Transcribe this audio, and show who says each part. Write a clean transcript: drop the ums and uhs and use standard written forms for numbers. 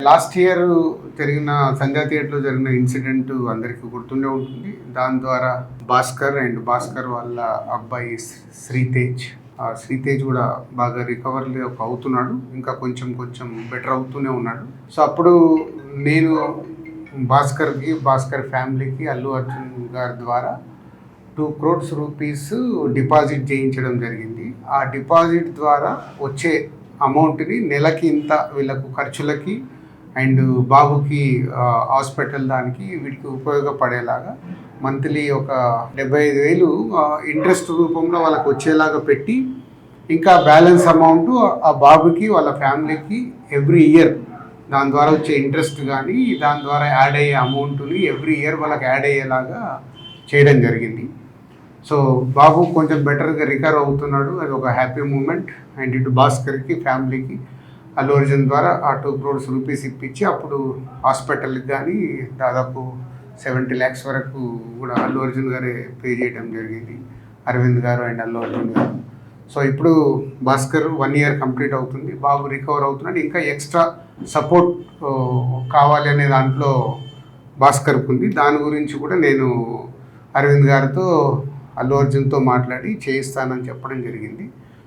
Speaker 1: Last year జరిగిన సంధ్యా థియేటర్లో జరిగిన ఇన్సిడెంట్ అందరికీ గుర్తుండే ఉంటుంది. దాని ద్వారా భాస్కర్ వాళ్ళ అబ్బాయి శ్రీతేజ్ కూడా బాగా రికవర్ అవుతున్నాడు. ఇంకా కొంచెం బెటర్ అవుతూనే ఉన్నాడు. సో అప్పుడు నేను భాస్కర్ ఫ్యామిలీకి అల్లు అర్జున్ గారి ద్వారా 2 crores రూపీస్ డిపాజిట్ చేయించడం జరిగింది. ఆ డిపాజిట్ ద్వారా వచ్చే అమౌంట్ని నెలకి ఇంత వీళ్ళకు ఖర్చులకి అండ్ బాబుకి హాస్పిటల్ దానికి వీటికి ఉపయోగపడేలాగా మంత్లీ ఒక 75,000 ఇంట్రెస్ట్ రూపంలో వాళ్ళకి వచ్చేలాగా పెట్టి, ఇంకా బ్యాలెన్స్ అమౌంట్ ఆ బాబుకి వాళ్ళ ఫ్యామిలీకి ఎవ్రీ ఇయర్ దాని ద్వారా వచ్చే ఇంట్రెస్ట్ కానీ దాని ద్వారా యాడ్ అయ్యే అమౌంట్ని ఎవ్రీ ఇయర్ వాళ్ళకి యాడ్ అయ్యేలాగా చేయడం జరిగింది. సో బాబు కొంచెం బెటర్గా రికవర్ అవుతున్నాడు. అది ఒక హ్యాపీ మూమెంట్. అండ్ ఇటు భాస్కర్కి ఫ్యామిలీకి అల్లు అర్జున్ ద్వారా ఆ 2 crores రూపీస్ ఇప్పించి అప్పుడు హాస్పిటల్కి కానీ దాదాపు 70 lakhs వరకు కూడా అల్లు అర్జున్ గారే పే చేయడం జరిగింది, అరవింద్ గారు అండ్ అల్లు అర్జున్ గారు. సో ఇప్పుడు భాస్కర్ 1 year కంప్లీట్ అవుతుంది, బాబు రికవర్ అవుతున్నాడు. ఇంకా ఎక్స్ట్రా సపోర్ట్ కావాలి అనే దాంట్లో భాస్కర్కి ఉంది. దాని గురించి కూడా నేను అరవింద్ గారితో అల్లు అర్జున్తో మాట్లాడి చేయిస్తానని చెప్పడం జరిగింది.